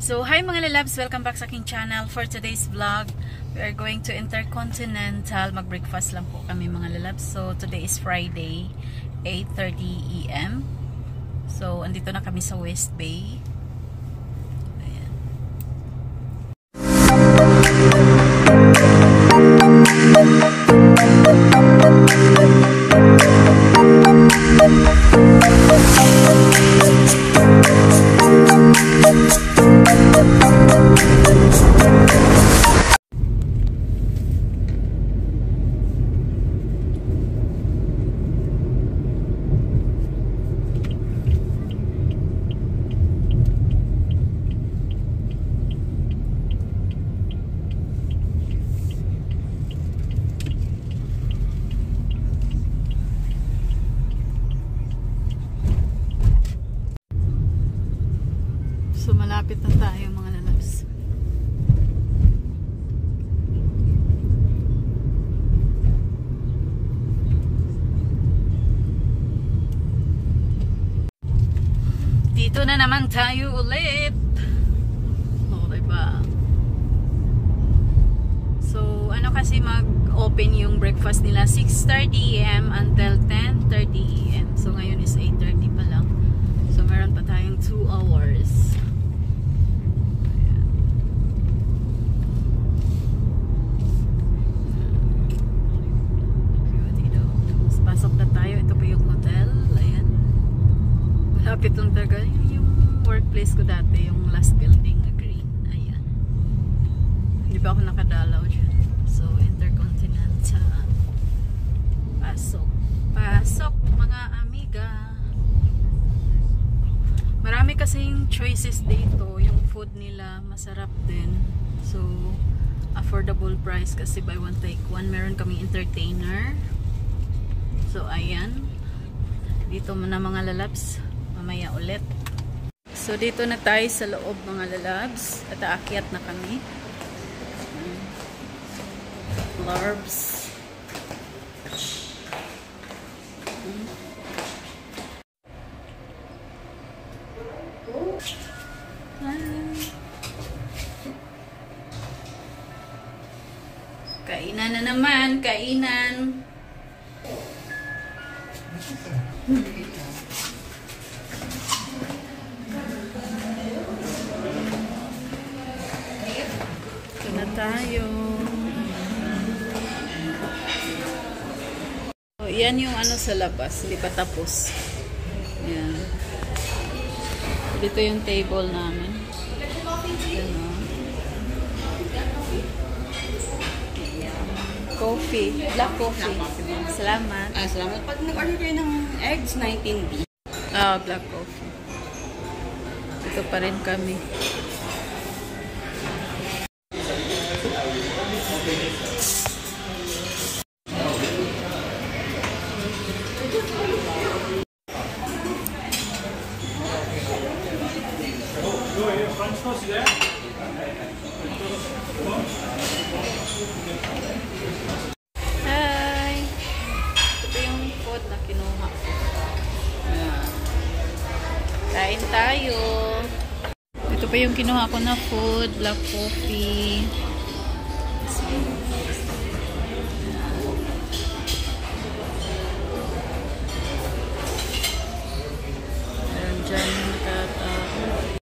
So, hi mga lalabs! Welcome back sa aking channel. For today's vlog, we are going to Intercontinental. Mag-breakfast lang po kami mga lalabs. So, today is Friday, 8:30 AM. So, andito na kami sa West Bay. Ayan. So, malapit na tayo mga lalabs. Dito na naman tayo ulit. O, diba? So, ano kasi mag-open yung breakfast nila 6:30 AM until 10:30 AM. So, ngayon is 8:30 pa lang. So, meron pa tayong 2 hours. Pasok na tayo. Ito po yung hotel. Ayan. Malapit lang talaga. Yung workplace ko dati. Yung last building na green. Ayan. Hindi pa ako nakadalaw dyan. So, Intercontinental. Pasok. Pasok mga amiga. Marami kasing choices dito. Yung food nila masarap din. So, affordable price kasi buy one take one. Meron kaming entertainer. So, ayan. Dito muna mga lalabs. Mamaya ulit. So, dito na tayo sa loob mga lalabs. At aakyat na kami. Larbs. Kainan na naman. Kainan. Ito na tayo. So, yan yung ano sa labas. Hindi pa tapos. Yan. Dito yung table namin. Yan o. Coffee. Black coffee. Salamat. Salamat. Pag nag-order kayo ng eggs, 19B. Black coffee. Ito pa rin kami. Hi! Ito yung food na kinuha ko. Ayan. Kain tayo. Ito pa yung kinuha ko na food, black coffee. Ayan dyan nakatao.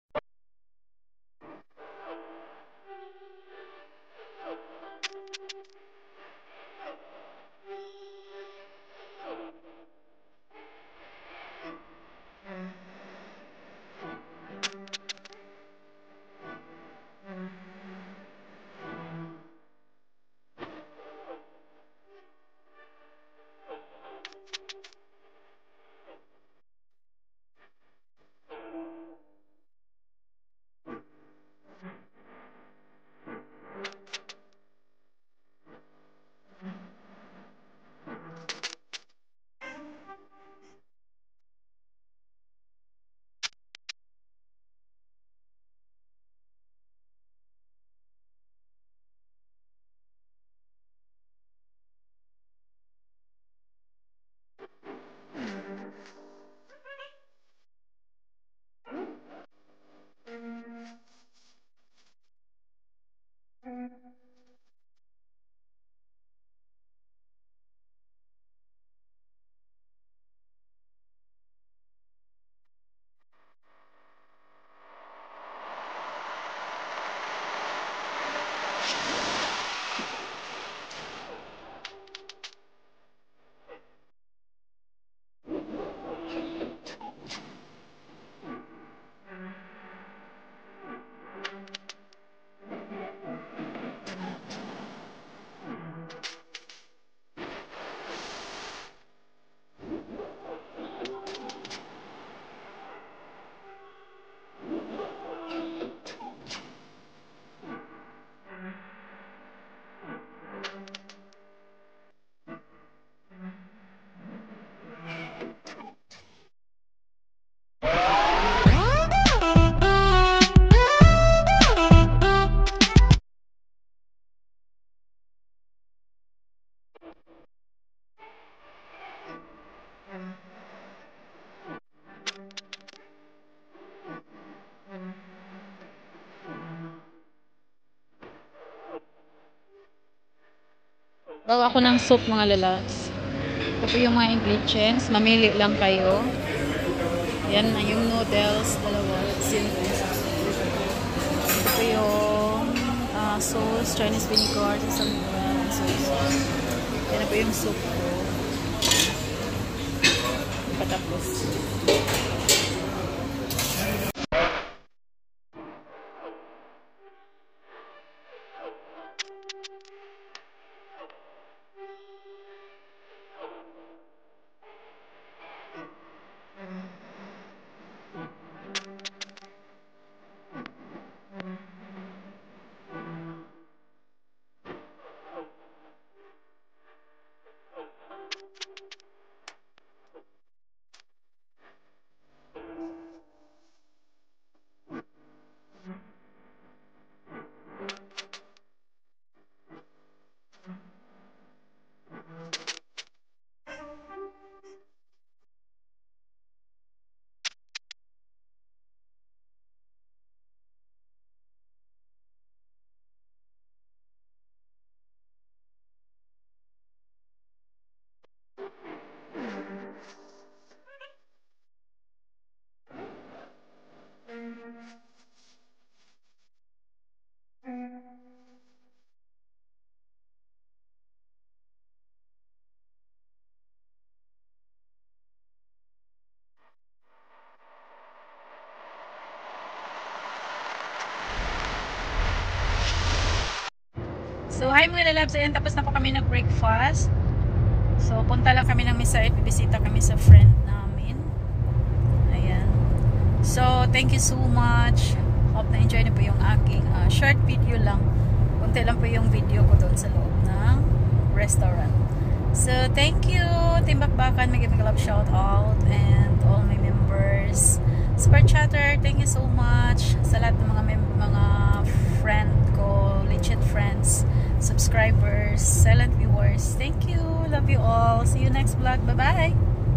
Gawa ko ng soup mga lalaks. Ito po yung mga ingredients. Mamili lang kayo. Yan na yung noodles. Dalawa. Simple. Ito po yung sauce. Chinese vinegar. Isang sauce. Yan na po yung soup ko. Patapos. So, hi mga lalabs. Ayan, tapos na po kami nag-breakfast. So, punta lang kami ng misa at bibisita kami sa friend namin. Ayan. So, thank you so much. Hope na-enjoy niyo po yung aking short video lang. Kunti lang po yung video ko doon sa loob ng restaurant. So, thank you. Team Bakbakan, may love shout out and all my members. Super Chatter, thank you so much sa lahat ng mga friend ko, legit friends, subscribers, silent viewers. Thank you. Love you all. See you next vlog. Bye-bye.